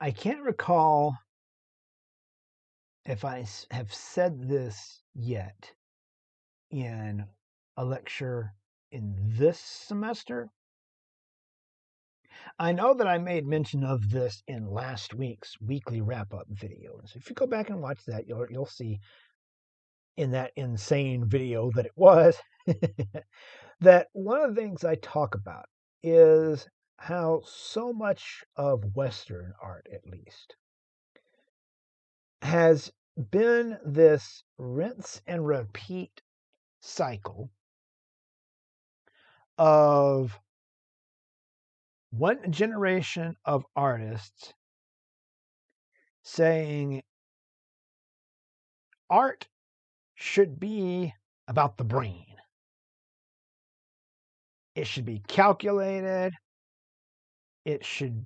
I can't recall if I have said this yet in a lecture in this semester. I know that I made mention of this in last week's weekly wrap-up video. And so if you go back and watch that, you'll see in that insane video that it was that one of the things I talk about is how so much of Western art, at least, has been this rinse and repeat cycle of one generation of artists saying art should be about the brain. It should be calculated. It should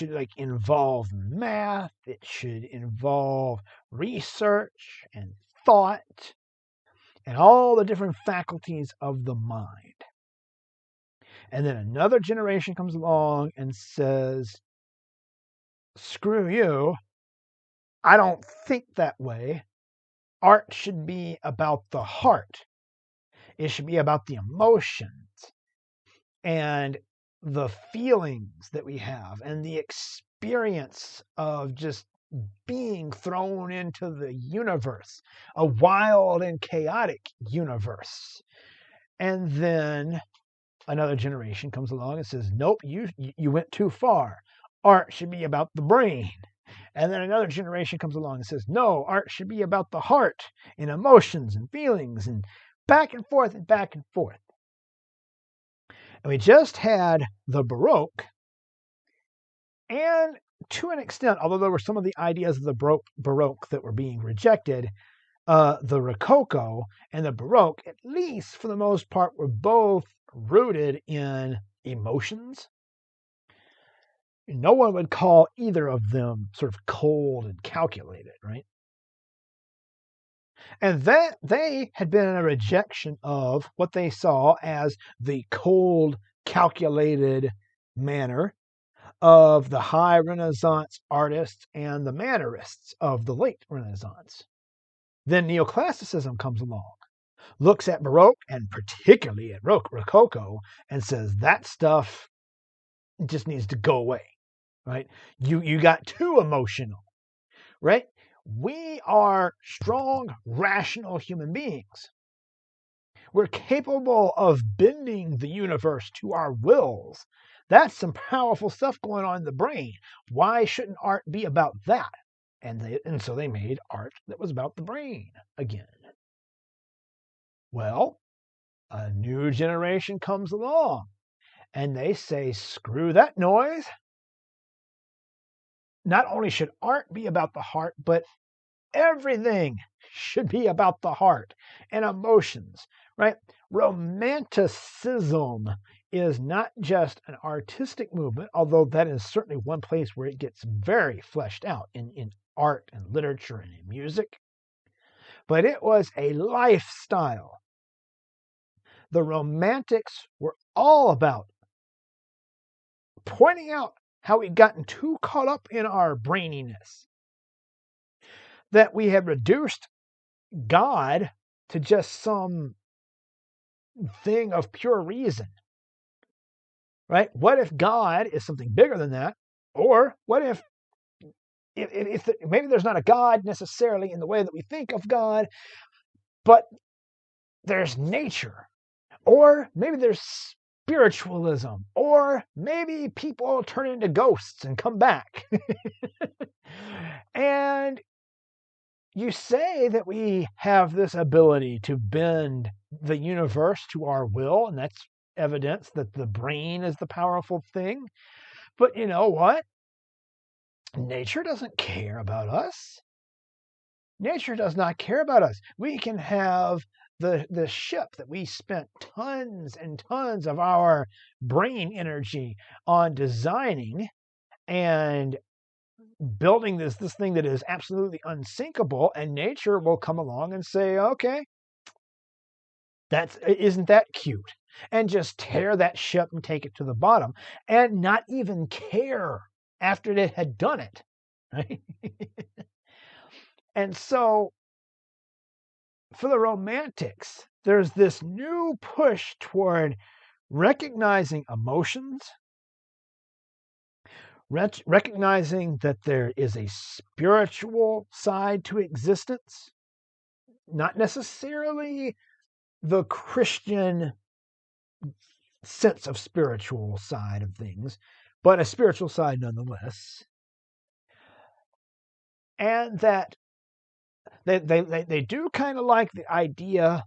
like involve math. It should involve research and thought and all the different faculties of the mind. And then another generation comes along and says, screw you. I don't think that way. Art should be about the heart. It should be about the emotions and the feelings that we have and the experience of just being thrown into the universe, a wild and chaotic universe. And then another generation comes along and says, nope, you went too far. Art should be about the brain. And then another generation comes along and says, no, art should be about the heart and emotions and feelings, and back and forth and back and forth. And we just had the Baroque, and to an extent, although there were some of the ideas of the Baroque that were being rejected, the Rococo and the Baroque, at least for the most part, were both rooted in emotions. No one would call either of them sort of cold and calculated, right? And that they had been a rejection of what they saw as the cold, calculated manner of the high Renaissance artists and the mannerists of the late Renaissance. Then neoclassicism comes along, looks at Baroque and particularly at Rococo and says that stuff just needs to go away, right? You got too emotional, right? We are strong, rational human beings. We're capable of bending the universe to our wills. That's some powerful stuff going on in the brain. Why shouldn't art be about that? And so they made art that was about the brain again. Well, a new generation comes along and they say, screw that noise. Not only should art be about the heart, but everything should be about the heart and emotions, right? Romanticism is not just an artistic movement, although that is certainly one place where it gets very fleshed out in art and literature and in music, but it was a lifestyle. The Romantics were all about pointing out how we'd gotten too caught up in our braininess, that we had reduced God to just some thing of pure reason, right? What if God is something bigger than that? Or what if maybe there's not a God necessarily in the way that we think of God, but there's nature, or maybe there's spiritualism, or maybe people turn into ghosts and come back. And you say that we have this ability to bend the universe to our will, and that's evidence that the brain is the powerful thing. But you know what? Nature doesn't care about us. Nature does not care about us. We can have the ship that we spent tons and tons of our brain energy on designing and building this thing that is absolutely unsinkable, and nature will come along and say, okay, isn't that cute? and just tear that ship and take it to the bottom and not even care after it had done it. Right? And so for the Romantics, there's this new push toward recognizing emotions, recognizing that there is a spiritual side to existence, not necessarily the Christian sense of spiritual side of things, but a spiritual side nonetheless. And that they do kind of like the idea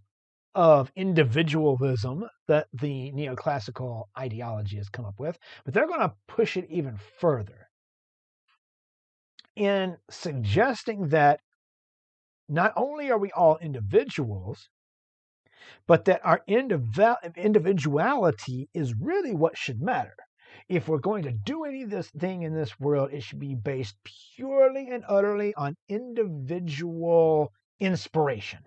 of individualism that the neoclassical ideology has come up with, but they're going to push it even further in suggesting that not only are we all individuals, but that our individuality is really what should matter. If we're going to do any of this thing in this world, it should be based purely and utterly on individual inspiration.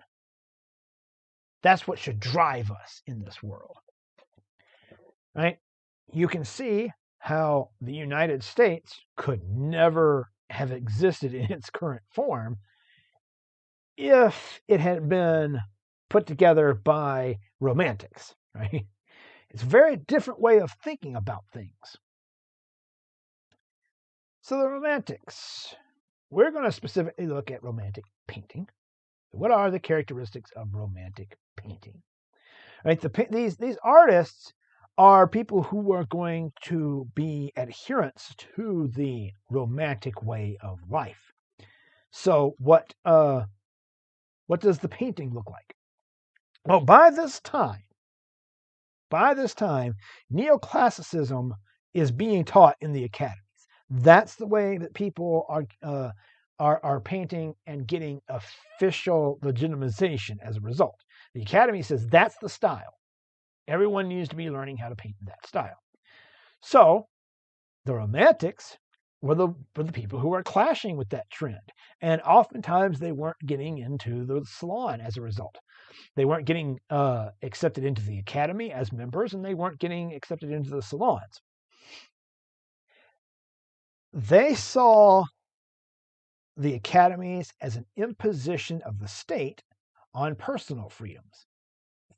That's what should drive us in this world. Right? You can see how the United States could never have existed in its current form if it had been put together by Romantics, right? It's a very different way of thinking about things. So the Romantics, we're going to specifically look at Romantic painting. What are the characteristics of Romantic painting? Right? These artists are people who are going to be adherents to the Romantic way of life. So what does the painting look like? Well, by this time, neoclassicism is being taught in the academies. That's the way that people are painting and getting official legitimization as a result. The academy says that's the style. Everyone needs to be learning how to paint in that style. So the Romantics were the people who were clashing with that trend. And oftentimes they weren't getting into the salon as a result. They weren't getting accepted into the academy as members, and they weren't getting accepted into the salons. They saw the academies as an imposition of the state on personal freedoms.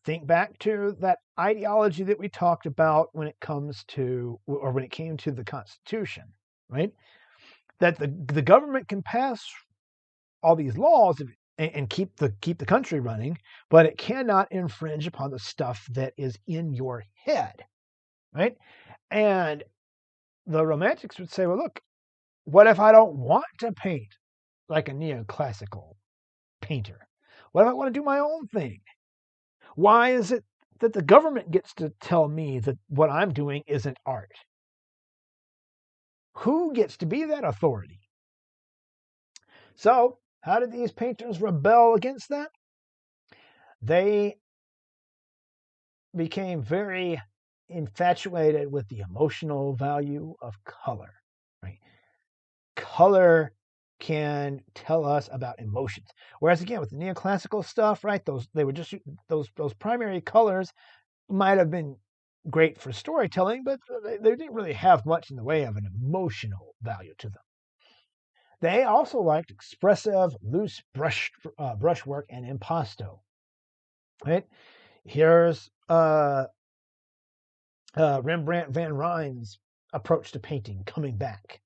Think back to that ideology that we talked about when it came to the Constitution, right? That the government can pass all these laws and keep the country running, but it cannot infringe upon the stuff that is in your head, right? And the Romantics would say, well, look, what if I don't want to paint like a neoclassical painter? What if I want to do my own thing? Why is it that the government gets to tell me that what I'm doing isn't art? Who gets to be that authority? So, how did these painters rebel against that? They became very infatuated with the emotional value of color. Right? Color can tell us about emotions. Whereas again, with the neoclassical stuff, right, those primary colors might have been great for storytelling, but they didn't really have much in the way of an emotional value to them. They also liked expressive, loose brushwork and impasto. Right? Here's Rembrandt van Rijn's approach to painting coming back.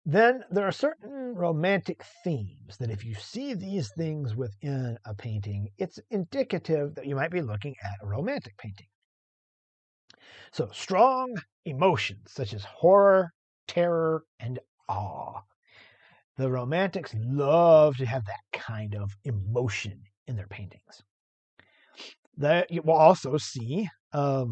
Then there are certain romantic themes that if you see these things within a painting, it's indicative that you might be looking at a romantic painting. So strong emotions such as horror, terror, and awe. The Romantics love to have that kind of emotion in their paintings. You will also see a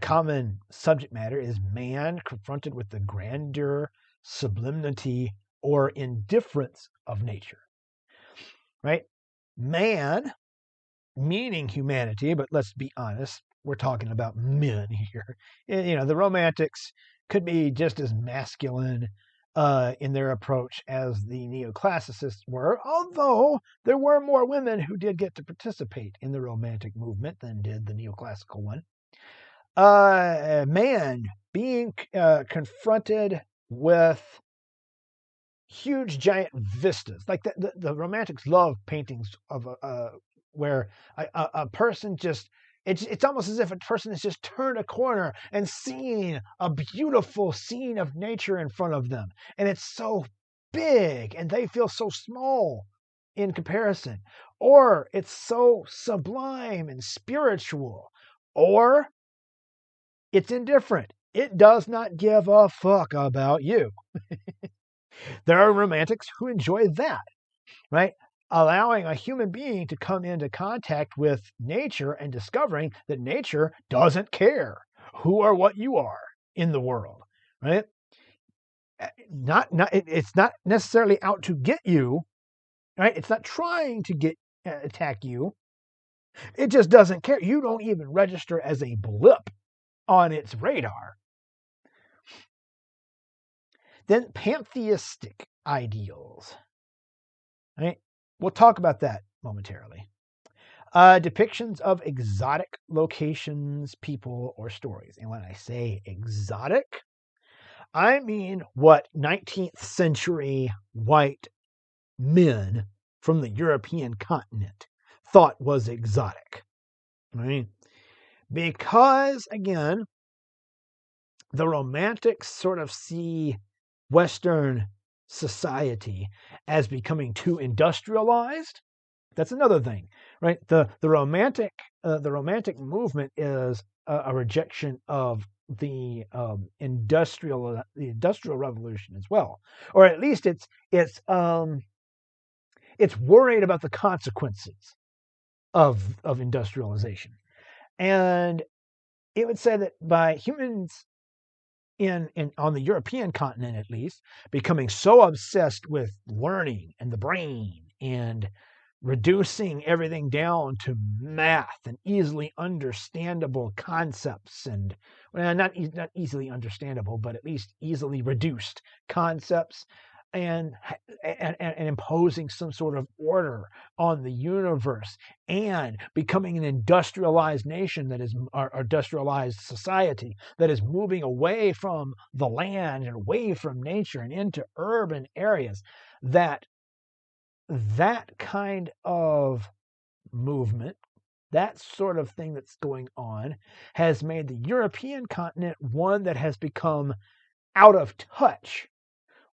common subject matter is man confronted with the grandeur, sublimity, or indifference of nature. Right? Man, meaning humanity, but let's be honest, we're talking about men here. The Romantics could be just as masculine in their approach as the neoclassicists were, although there were more women who did get to participate in the Romantic movement than did the neoclassical one. Man being confronted with huge giant vistas, like the Romantics love paintings of where a person just, it's almost as if a person has just turned a corner and seen a beautiful scene of nature in front of them, and it's so big and they feel so small in comparison, or it's so sublime and spiritual, or it's indifferent. It does not give a fuck about you. There are romantics who enjoy that, right? Allowing a human being to come into contact with nature and discovering that nature doesn't care who or what you are in the world, right? It's not necessarily out to get you, right? It's not trying to attack you. It just doesn't care. You don't even register as a blip on its radar. Then pantheistic ideals, right? We'll talk about that momentarily. Depictions of exotic locations, people, or stories. And when I say exotic, I mean what 19th century white men from the European continent thought was exotic, right? Because, again, the Romantics sort of see Western society as becoming too industrialized. That's another thing, right? The romantic movement is a rejection of the industrial revolution as well, or at least it's worried about the consequences of industrialization, and it would say that by humans in on the European continent, at least, becoming so obsessed with learning and the brain and reducing everything down to math and easily understandable concepts, and well, not easily understandable, but at least easily reduced concepts, and imposing some sort of order on the universe, and becoming an industrialized nation that is our industrialized society that is moving away from the land and away from nature and into urban areas, that kind of movement, that sort of thing that's going on, has made the European continent one that has become out of touch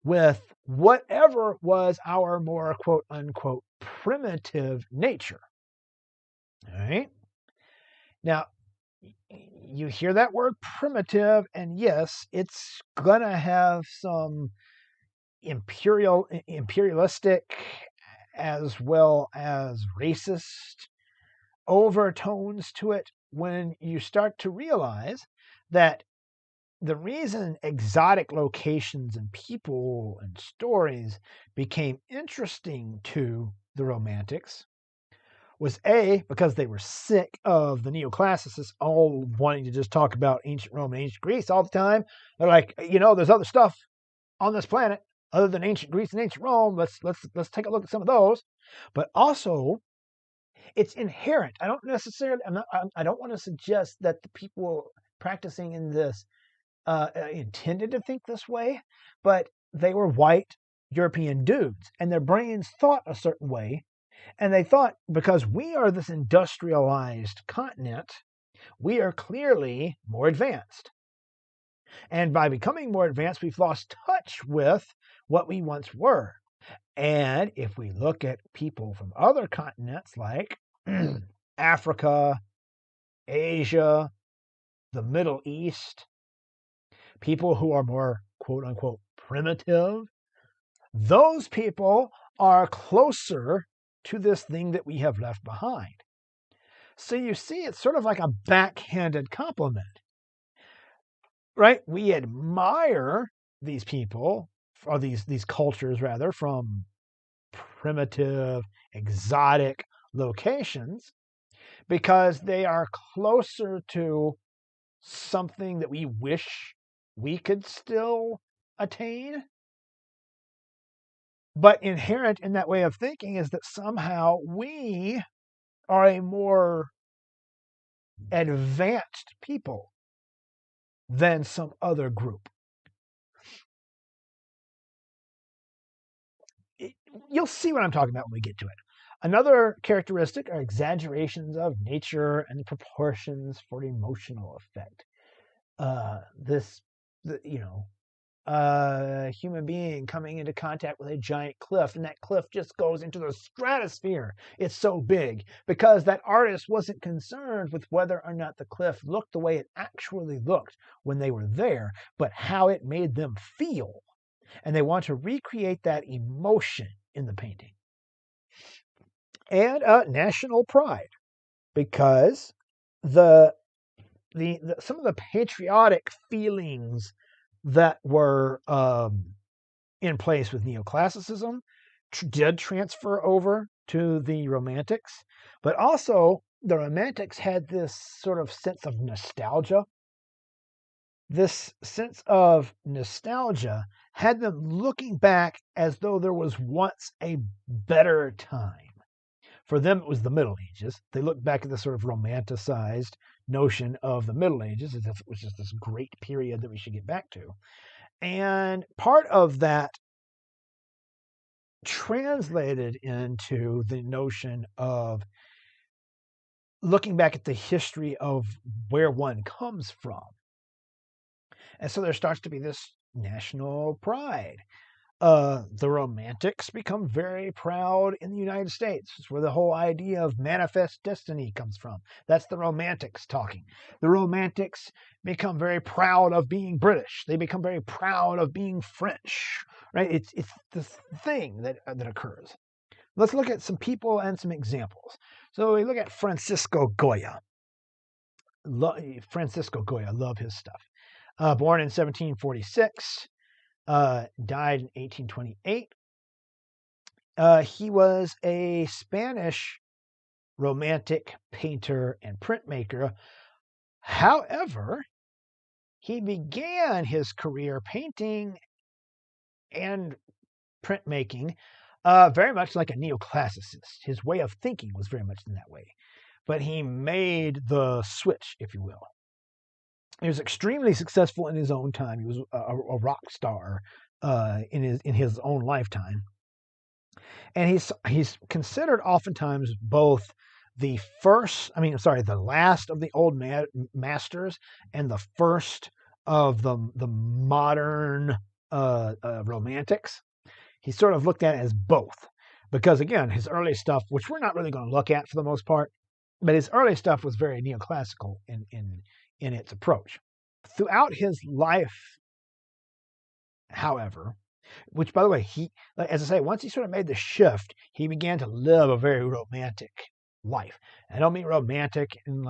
with whatever was our more quote unquote primitive nature. All right. Now, you hear that word primitive, and yes, it's gonna have some imperialistic as well as racist overtones to it when you start to realize that the reason exotic locations and people and stories became interesting to the Romantics was A, because they were sick of the neoclassicists all wanting to just talk about ancient Rome and ancient Greece all the time. They're like, there's other stuff on this planet other than ancient Greece and ancient Rome. Let's take a look at some of those. But also, it's inherent. I don't want to suggest that the people practicing in this intended to think this way, but they were white European dudes, and their brains thought a certain way, and they thought, because we are this industrialized continent, we are clearly more advanced. And by becoming more advanced, we've lost touch with what we once were. And if we look at people from other continents like Africa, Asia, the Middle East, people who are more quote unquote primitive, those people are closer to this thing that we have left behind. So you see, it's sort of like a backhanded compliment, right? We admire these people, or these cultures rather, from primitive, exotic locations, because they are closer to something that we wish we could still attain. But inherent in that way of thinking is that somehow we are a more advanced people than some other group. You'll see what I'm talking about when we get to it. Another characteristic are exaggerations of nature and proportions for emotional effect. This, a human being coming into contact with a giant cliff, and that cliff just goes into the stratosphere. It's so big because that artist wasn't concerned with whether or not the cliff looked the way it actually looked when they were there, but how it made them feel. And they want to recreate that emotion in the painting. And national pride, because the some of the patriotic feelings that were in place with neoclassicism did transfer over to the Romantics, but also the Romantics had this sort of sense of nostalgia. This sense of nostalgia had them looking back as though there was once a better time. For them, it was the Middle Ages. They looked back at the sort of romanticized notion of the Middle Ages as if it was just this great period that we should get back to. And part of that translated into the notion of looking back at the history of where one comes from. And so there starts to be this national pride. The Romantics become very proud in the United States. It's where the whole idea of manifest destiny comes from. That's the Romantics talking. The Romantics become very proud of being British. They become very proud of being French. Right? It's this thing that occurs. Let's look at some people and some examples. So we look at Francisco Goya. Francisco Goya, love his stuff. Born in 1746. Died in 1828. He was a Spanish Romantic painter and printmaker. However, he began his career painting and printmaking very much like a neoclassicist. His way of thinking was very much in that way. But he made the switch, if you will. He was extremely successful in his own time. He was a rock star in his own lifetime, and he's considered oftentimes both the last of the old masters and the first of the modern Romantics. He's sort of looked at as both, because again, his early stuff, which we're not really going to look at for the most part, but his early stuff was very neoclassical in its approach. Throughout his life, however, which by the way, as I say, once he sort of made the shift, he began to live a very romantic life. I don't mean romantic in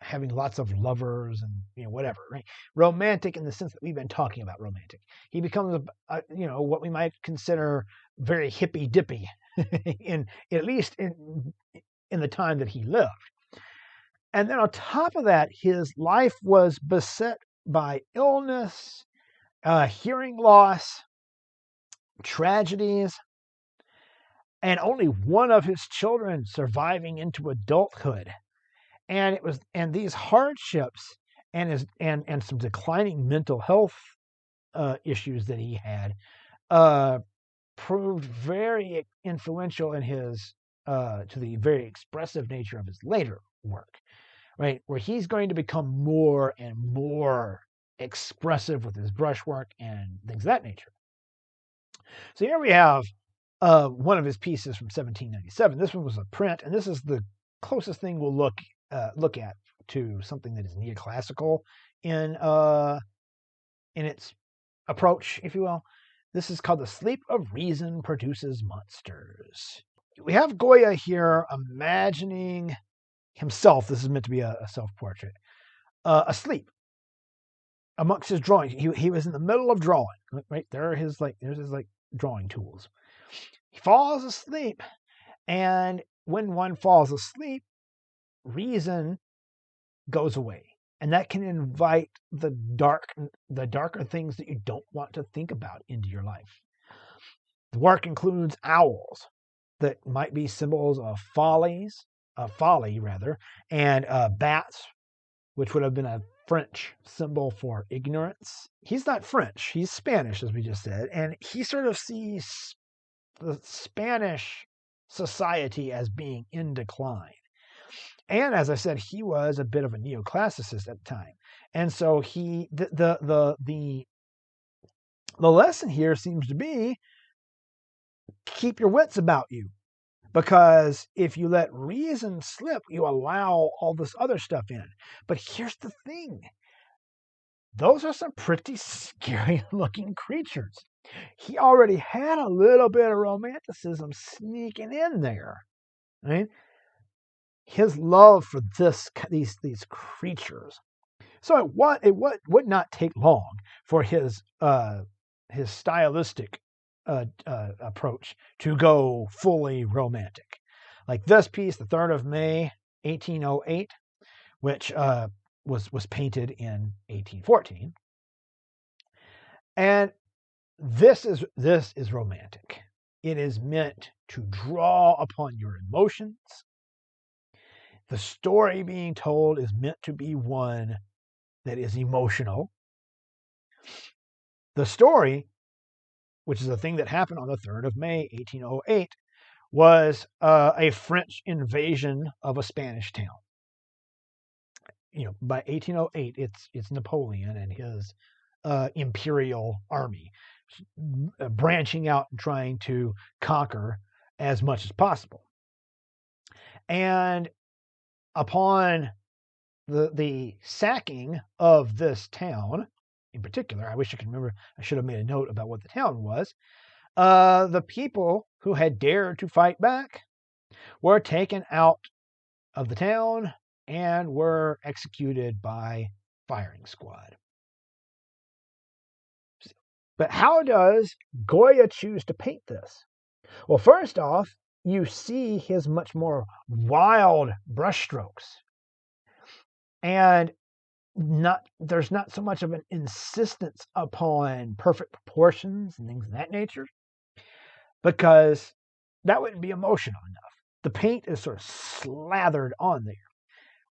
having lots of lovers and whatever, right? Romantic in the sense that we've been talking about romantic. He becomes what we might consider very hippy dippy at least in the time that he lived. And then on top of that, his life was beset by illness, hearing loss, tragedies, and only one of his children surviving into adulthood. And these hardships and some declining mental health issues that he had proved very influential in his to the very expressive nature of his later work. Right, where he's going to become more and more expressive with his brushwork and things of that nature. So here we have one of his pieces from 1797. This one was a print, and this is the closest thing we'll look at to something that is neoclassical in its approach, if you will. This is called "The Sleep of Reason Produces Monsters." We have Goya here imagining himself. This is meant to be a self-portrait. Asleep amongst his drawings. He was in the middle of drawing. Right there's his drawing tools. He falls asleep, and when one falls asleep, reason goes away, and that can invite the darker things that you don't want to think about into your life. The work includes owls that might be symbols of folly rather, and bats, which would have been a French symbol for ignorance. He's not French, he's Spanish, as we just said, and he sort of sees the Spanish society as being in decline. And as I said, he was a bit of a neoclassicist at the time. And so the lesson here seems to be keep your wits about you. Because if you let reason slip, you allow all this other stuff in. But here's the thing. Those are some pretty scary looking creatures. He already had a little bit of romanticism sneaking in there. Right? His love for these creatures. So it would not take long for his stylistic approach to go fully romantic. Like this piece, the 3rd of May, 1808, which was painted in 1814. And this is romantic. It is meant to draw upon your emotions. The story being told is meant to be one that is emotional. The story, which is a thing that happened on the 3rd of May, 1808, was a French invasion of a Spanish town. By 1808, it's Napoleon and his imperial army branching out and trying to conquer as much as possible. And upon the sacking of this town, in particular, I wish I could remember, I should have made a note about what the town was. The people who had dared to fight back were taken out of the town and were executed by firing squad. But how does Goya choose to paint this? Well, first off, you see his much more wild brushstrokes. And there's not so much of an insistence upon perfect proportions and things of that nature, because that wouldn't be emotional enough. The paint is sort of slathered on there.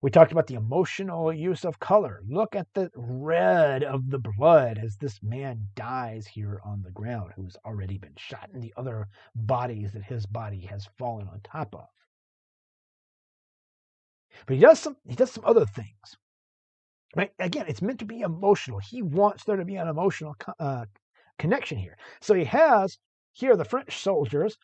We talked about the emotional use of color. Look at the red of the blood as this man dies here on the ground, who's already been shot, and the other bodies that his body has fallen on top of. But he does some other things. Right? Again, it's meant to be emotional. He wants there to be an emotional connection here. So he has here the French soldiers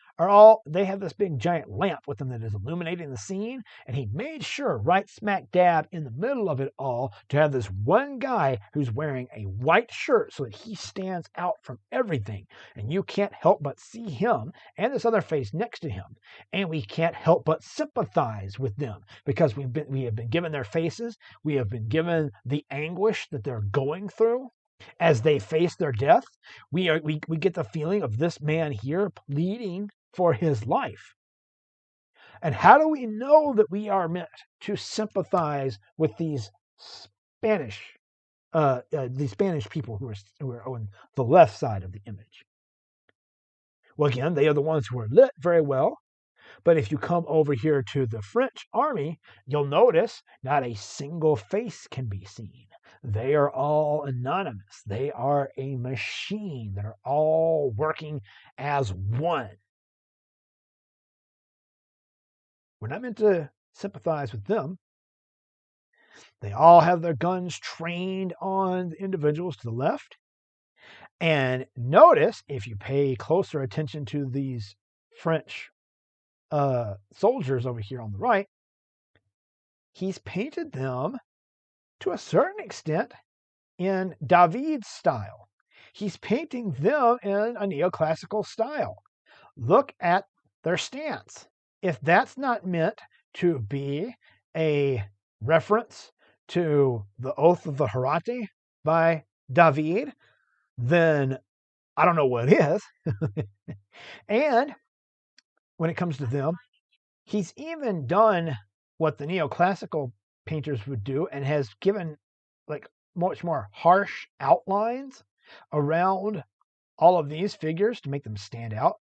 they have this big giant lamp with them that is illuminating the scene, and he made sure right smack dab in the middle of it all to have this one guy who's wearing a white shirt so that he stands out from everything, and you can't help but see him and this other face next to him, and we can't help but sympathize with them because we have been given their faces, we have been given the anguish that they're going through as they face their death. We get the feeling of this man here pleading for his life. And how do we know that we are meant to sympathize with these Spanish people who are on the left side of the image? Well, again, they are the ones who are lit very well. But if you come over here to the French army, you'll notice not a single face can be seen. They are all anonymous. They are a machine that are all working as one. We're not meant to sympathize with them. They all have their guns trained on the individuals to the left. And notice, if you pay closer attention to these French soldiers over here on the right, he's painted them to a certain extent in David's style. He's painting them in a neoclassical style. Look at their stance. If that's not meant to be a reference to the Oath of the Herati by David, then I don't know what is. And when it comes to them, he's even done what the neoclassical painters would do and has given like much more harsh outlines around all of these figures to make them stand out.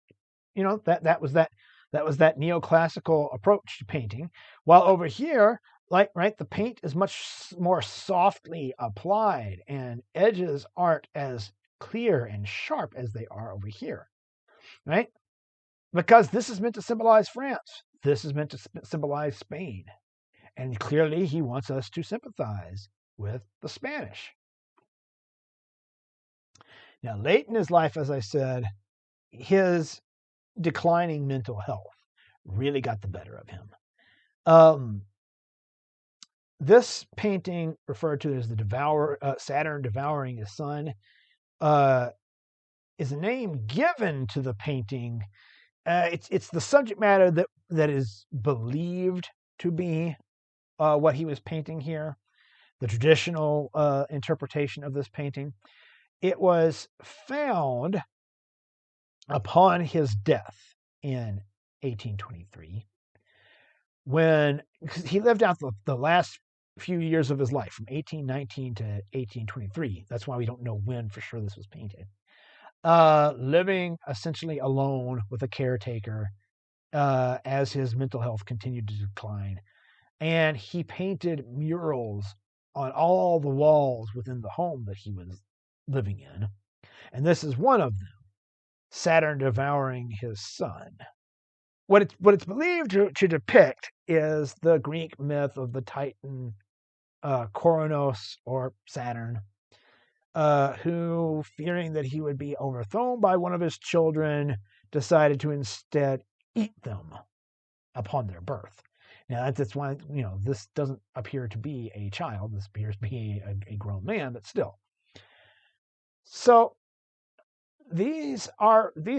That was that neoclassical approach to painting. While over here, the paint is much more softly applied, and edges aren't as clear and sharp as they are over here, right? Because this is meant to symbolize France. This is meant to symbolize Spain. And clearly he wants us to sympathize with the Spanish. Now, late in his life, as I said, his declining mental health really got the better of him. This painting, referred to as the Saturn devouring his son, is a name given to the painting. It's the subject matter that is believed to be what he was painting here, the traditional interpretation of this painting. It was found upon his death in 1823, when he lived out the last few years of his life, from 1819 to 1823. That's why we don't know when for sure this was painted. Living essentially alone with a caretaker as his mental health continued to decline. And he painted murals on all the walls within the home that he was living in. And this is one of them, Saturn devouring his son. What it's believed to depict is the Greek myth of the Titan Kronos, or Saturn, who, fearing that he would be overthrown by one of his children, decided to instead eat them upon their birth. Now, that's why, this doesn't appear to be a child. This appears to be a grown man, but still. So these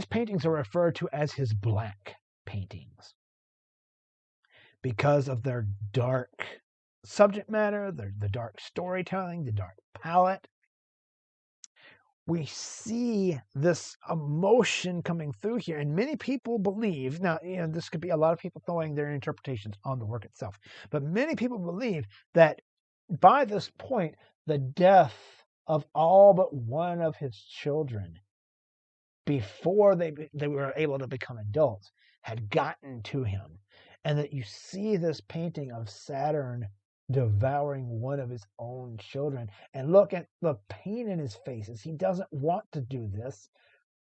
paintings are referred to as his black paintings because of their dark subject matter, the dark storytelling, the dark palette. We see this emotion coming through here, and many people believe, now, this could be a lot of people throwing their interpretations on the work itself, but many people believe that by this point, the death of all but one of his children, before they were able to become adults, had gotten to him, and that you see this painting of Saturn devouring one of his own children. And look at the pain in his face, as he doesn't want to do this,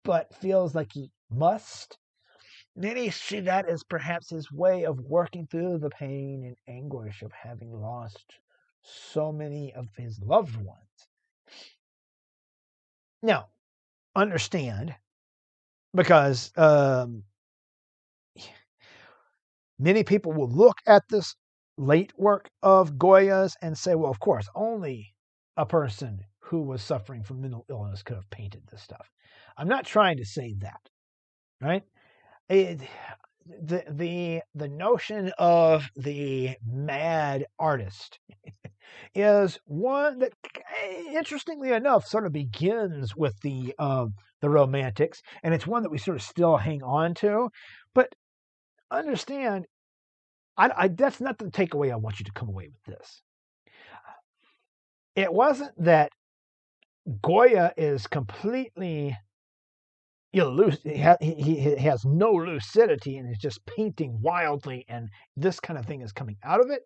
but feels like he must. Many see that as perhaps his way of working through the pain and anguish of having lost so many of his loved ones. Now, understand, because many people will look at this late work of Goya's and say, well, of course, only a person who was suffering from mental illness could have painted this stuff. I'm not trying to say that, right? The notion of the mad artist is one that, interestingly enough, sort of begins with the Romantics, and it's one that we sort of still hang on to. But understand, that's not the takeaway I want you to come away with this. It wasn't that Goya is completely he has no lucidity and is just painting wildly, and this kind of thing is coming out of it.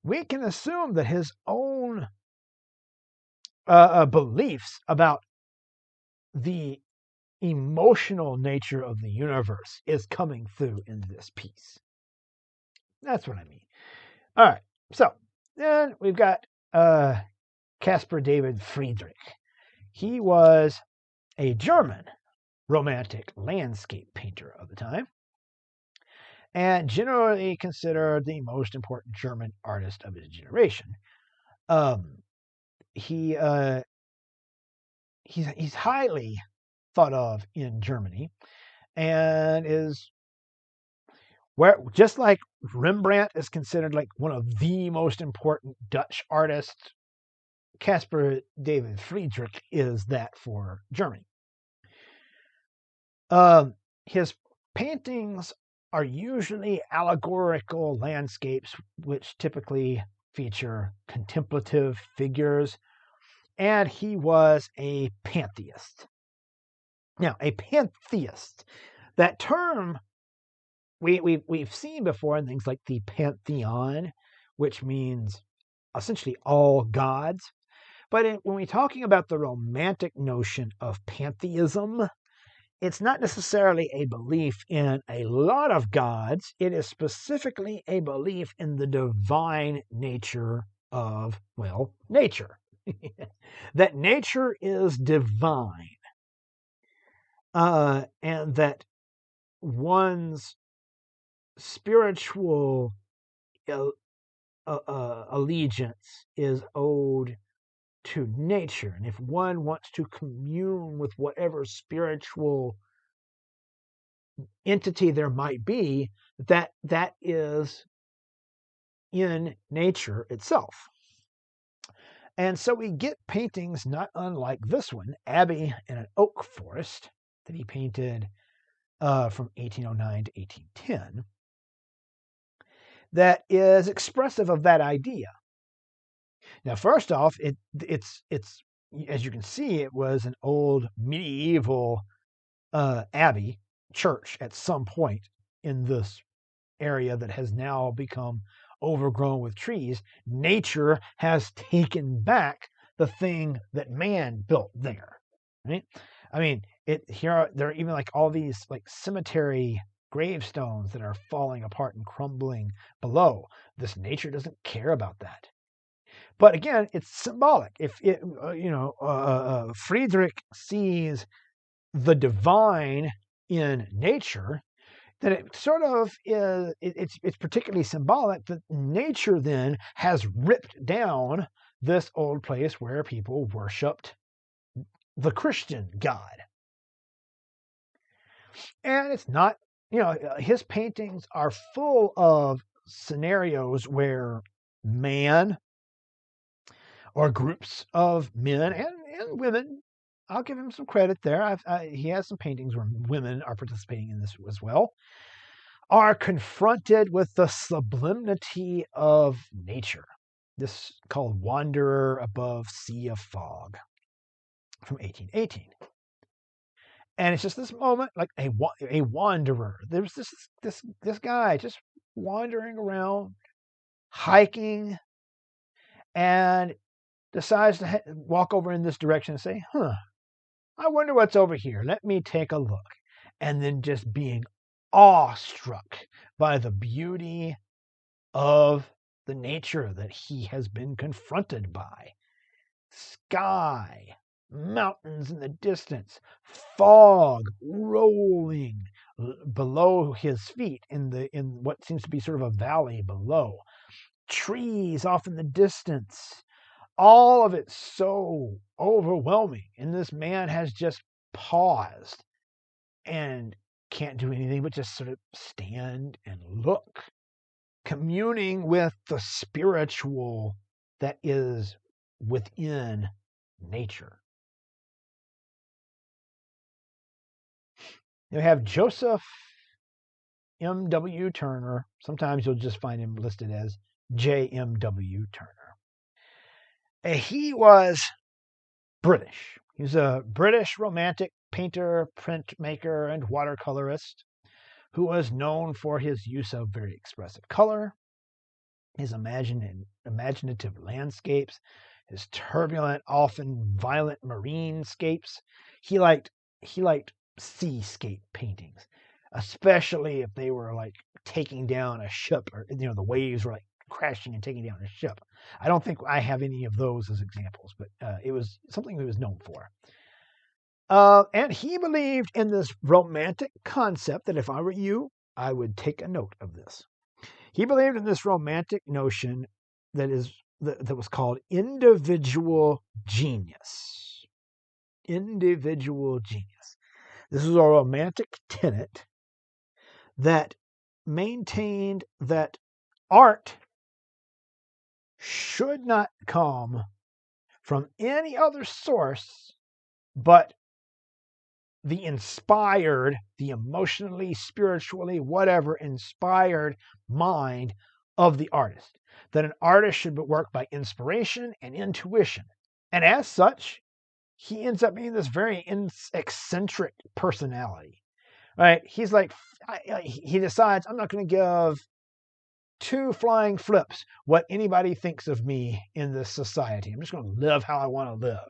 We can assume that his own beliefs about the emotional nature of the universe is coming through in this piece. That's what I mean. All right. So then we've got Caspar David Friedrich. He was a German Romantic landscape painter of the time, and generally considered the most important German artist of his generation. He's highly thought of in Germany, and is just like Rembrandt is considered like one of the most important Dutch artists, Caspar David Friedrich is that for Germany. His paintings are usually allegorical landscapes, which typically feature contemplative figures, and he was a pantheist. Now, a pantheist, that term we've seen before in things like the pantheon, which means essentially all gods. But when we're talking about the romantic notion of pantheism, it's not necessarily a belief in a lot of gods. It is specifically a belief in the divine nature of, well, nature. That nature is divine, and that one's spiritual allegiance is owed to nature. And if one wants to commune with whatever spiritual entity there might be, that is in nature itself. And so we get paintings not unlike this one, Abbey in an Oak Forest, that he painted from 1809 to 1810, that is expressive of that idea. Now, first off, it's as you can see, it was an old medieval abbey church at some point in this area that has now become overgrown with trees. Nature has taken back the thing that man built there. Right? I mean, there are even like all these like cemetery gravestones that are falling apart and crumbling below. This nature doesn't care about that. But again, it's symbolic. If Friedrich sees the divine in nature, then it sort of is. It's particularly symbolic that nature then has ripped down this old place where people worshipped the Christian God. And it's not, his paintings are full of scenarios where man or groups of men and women, I'll give him some credit there. He has some paintings where women are participating in this as well, are confronted with the sublimity of nature. This called Wanderer Above Sea of Fog from 1818. And it's just this moment, like a wanderer. There's this guy just wandering around, hiking, and decides to walk over in this direction and say, I wonder what's over here. Let me take a look. And then just being awestruck by the beauty of the nature that he has been confronted by. Sky, mountains in the distance, fog rolling below his feet in what seems to be sort of a valley below, trees off in the distance. All of it so overwhelming. And this man has just paused and can't do anything but just sort of stand and look, communing with the spiritual that is within nature. You have Joseph M.W. Turner. Sometimes you'll just find him listed as J.M.W. Turner. He was British. He was a British romantic painter, printmaker, and watercolorist who was known for his use of very expressive color, his imaginative landscapes, his turbulent, often violent marinescapes. He liked seascape paintings, especially if they were like taking down a ship, or the waves were like crashing and taking down a ship. I don't think I have any of those as examples, but it was something he was known for. And he believed in this romantic concept that if I were you, I would take a note of this. He believed in this romantic notion that was called individual genius. Individual genius. This is a romantic tenet that maintained that art should not come from any other source but the inspired, the emotionally, spiritually, whatever inspired mind of the artist. That an artist should work by inspiration and intuition. And as such, he ends up being this very eccentric personality, right? He's like, he decides, I'm not going to give two flying flips what anybody thinks of me in this society. I'm just going to live how I want to live.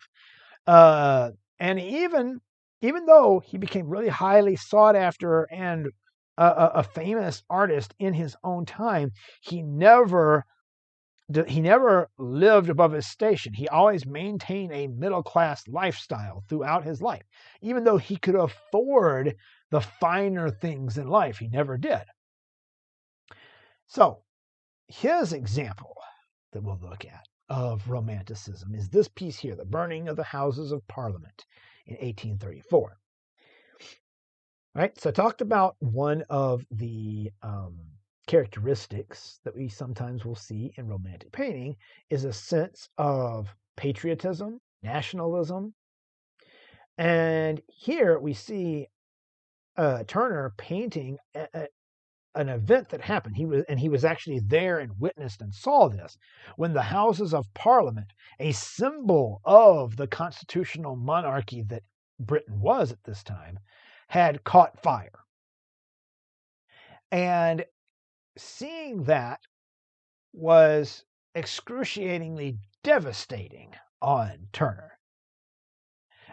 And even though he became really highly sought after and a famous artist in his own time, he never lived above his station. He always maintained a middle-class lifestyle throughout his life. Even though he could afford the finer things in life, he never did. So, his example that we'll look at of Romanticism is this piece here, The Burning of the Houses of Parliament in 1834. Right? So I talked about one of the characteristics that we sometimes will see in Romantic painting is a sense of patriotism, nationalism. And here we see Turner painting an event that happened. He was actually there and witnessed and saw this when the Houses of Parliament, a symbol of the constitutional monarchy that Britain was at this time, had caught fire. And seeing that was excruciatingly devastating on Turner.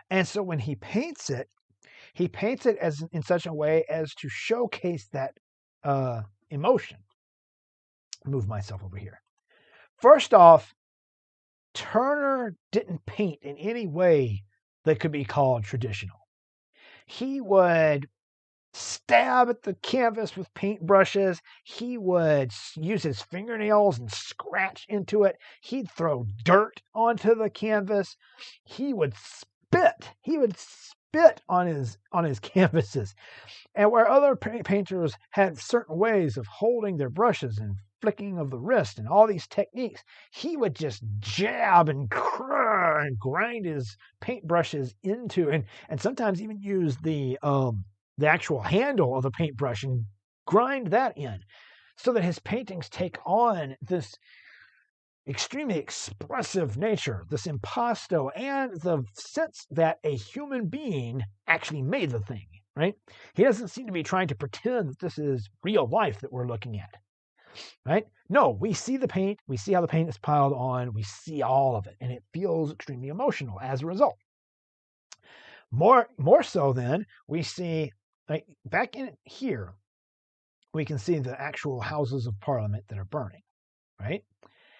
And so when he paints it as in such a way as to showcase that emotion. Move myself over here. First off, Turner didn't paint in any way that could be called traditional. He would stab at the canvas with paintbrushes. He would use his fingernails and scratch into it. He'd throw dirt onto the canvas. He would spit. On his canvases. And where other painters had certain ways of holding their brushes and flicking of the wrist and all these techniques, he would just jab and grind his paintbrushes into, and sometimes even use the actual handle of the paintbrush and grind that in, so that his paintings take on this extremely expressive nature, this impasto, and the sense that a human being actually made the thing, right? He doesn't seem to be trying to pretend that this is real life that we're looking at, right? No, we see the paint, we see how the paint is piled on, we see all of it, and it feels extremely emotional as a result. More so then, we see, like, back in here, we can see the actual Houses of Parliament that are burning, right?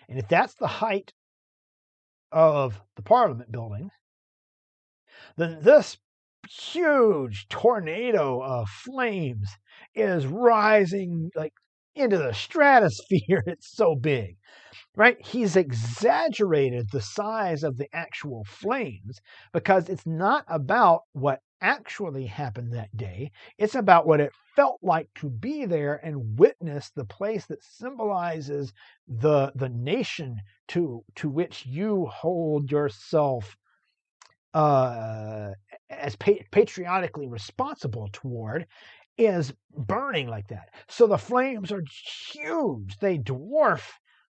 And if that's the height of the Parliament building, then this huge tornado of flames is rising like into the stratosphere. It's so big, right? He's exaggerated the size of the actual flames because it's not about what actually happened that day. It's about what it felt like to be there and witness the place that symbolizes the nation to which you hold yourself as patriotically responsible toward, is burning like that. So the flames are huge. They dwarf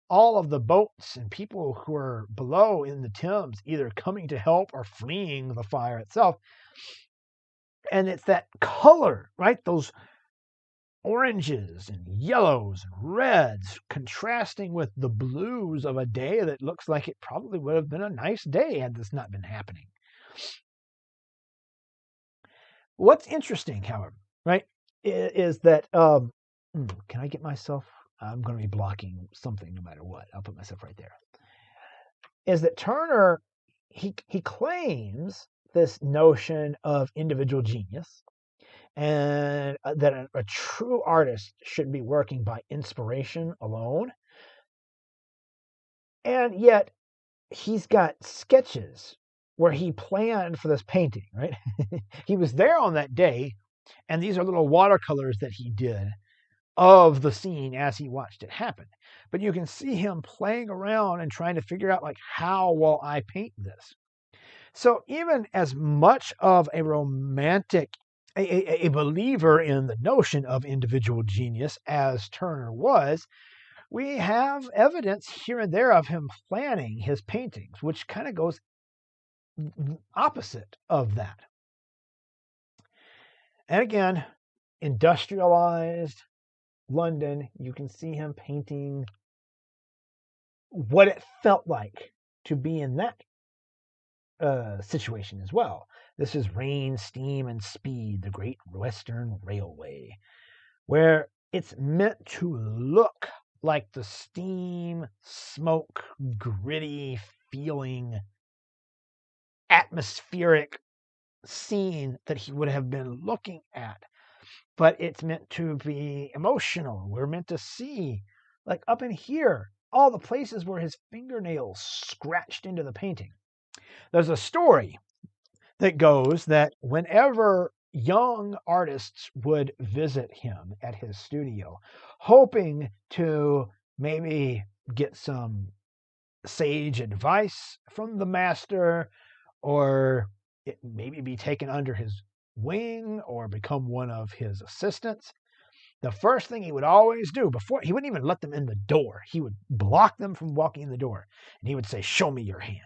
all of the boats and people who are below in the Thames, either coming to help or fleeing the fire itself. And it's that color, right? Those oranges and yellows and reds contrasting with the blues of a day that looks like it probably would have been a nice day had this not been happening. What's interesting, however, right, is that, can I get myself, I'm going to be blocking something no matter what. I'll put myself right there. Is that Turner, he claims this notion of individual genius, and that a true artist should be working by inspiration alone. And yet he's got sketches where he planned for this painting, right? He was there on that day, and these are little watercolors that he did of the scene as he watched it happen. But you can see him playing around and trying to figure out, like, how will I paint this? So even as much of a romantic, a believer in the notion of individual genius as Turner was, we have evidence here and there of him planning his paintings, which kind of goes opposite of that. And again, industrialized London, you can see him painting what it felt like to be in that situation as well. This is Rain, Steam, and Speed, the Great Western Railway, where it's meant to look like the steam, smoke, gritty feeling, atmospheric scene that he would have been looking at. But it's meant to be emotional. We're meant to see, like up in here, all the places where his fingernails scratched into the painting. There's a story that goes that whenever young artists would visit him at his studio, hoping to maybe get some sage advice from the master, or it maybe be taken under his wing or become one of his assistants, the first thing he would always do before, he wouldn't even let them in the door. He would block them from walking in the door. And he would say, "Show me your hands."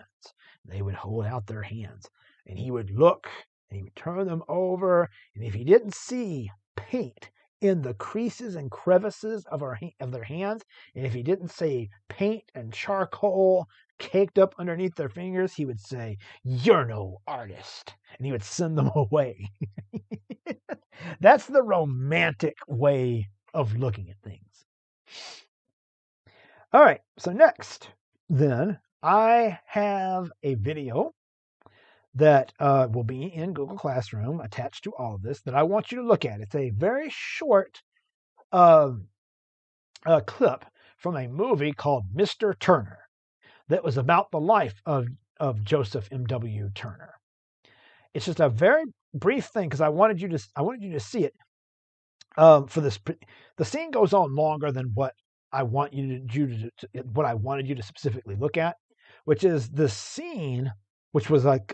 They would hold out their hands. And he would look and he would turn them over. And if he didn't see paint in the creases and crevices of their hands, and if he didn't see paint and charcoal caked up underneath their fingers, he would say, "You're no artist." And he would send them away. That's the romantic way of looking at things. All right, so next, then, I have a video that will be in Google Classroom attached to all of this that I want you to look at. It's a very short clip from a movie called Mr. Turner that was about the life of Joseph M.W. Turner. It's just a very brief thing because I wanted you to see it. For this, the scene goes on longer than what I want what I wanted you to specifically look at, which is the scene, which was like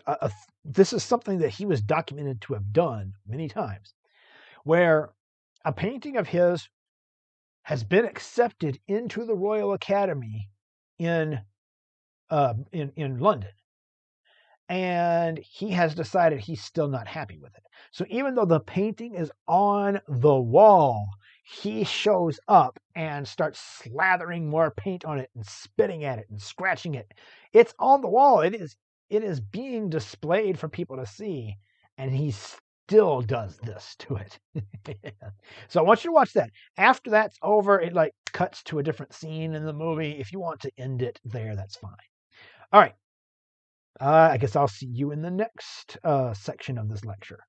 this is something that he was documented to have done many times, where a painting of his has been accepted into the Royal Academy in London. And he has decided he's still not happy with it. So even though the painting is on the wall, he shows up and starts slathering more paint on it and spitting at it and scratching it. It's on the wall. It is being displayed for people to see, and he still does this to it. So I want you to watch that. After that's over, it like cuts to a different scene in the movie. If you want to end it there, that's fine. All right. I guess I'll see you in the next section of this lecture.